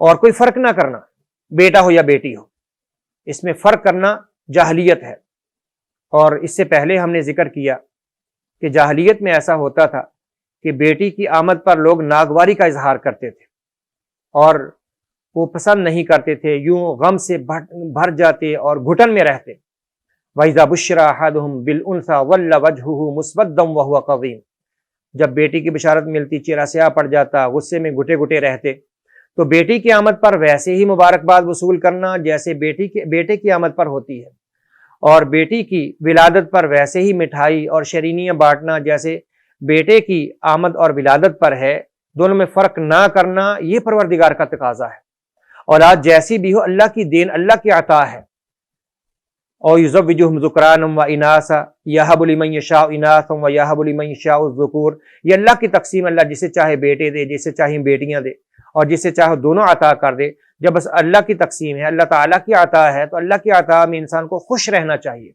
اور کوئی فرق نہ کرنا، بیٹا ہو یا بیٹی ہو، اس میں فرق کرنا جاہلیت ہے۔ اور اس سے پہلے ہم نے ذکر کیا کہ جاہلیت میں ایسا ہوتا تھا کہ بیٹی کی آمد پر لوگ ناگواری کا اظہار کرتے تھے اور وہ پسند نہیں کرتے تھے، یوں غم سے بھر جاتے اور گھٹن میں رہتے۔ وَإِذَا بُشِّرَ أَحَدُهُم بِالْأُنثَىٰ وَلَّ وَجْهُهُ مُسْوَدًّا وَهُوَ كَظِيمٌ، جب بیٹی کی بشارت ملتی چہرہ سیاہ پڑ جاتا، غصے میں گھٹے گھٹے رہتے۔ تو بیٹی کی آمد پر ویسے ہی مبارکباد وصول کرنا جیسے بیٹے کی آمد پر ہوتی ہے، اور بیٹی کی ولادت پر ویسے ہی مٹھائی اور شیرینیاں بانٹنا جیسے بیٹے کی آمد اور ولادت پر ہے، دونوں میں فرق نہ کرنا یہ پروردگار کا تقاضا ہے۔ اولاد جیسی بھی ہو اللہ کی دین، اللہ کی عطا ہے۔ اور یزوجہم ذکرانا و اناثا یہب لمن یشاء اناثا و یہب لمن یشاء الذکور، یہ اللہ کی تقسیم، اللہ جسے چاہے بیٹے دے، جسے چاہے بیٹیاں دے، اور جسے چاہے دونوں عطا کر دے۔ جب بس اللہ کی تقسیم ہے، اللہ تعالیٰ کی عطا ہے، تو اللہ کی عطا میں انسان کو خوش رہنا چاہیے۔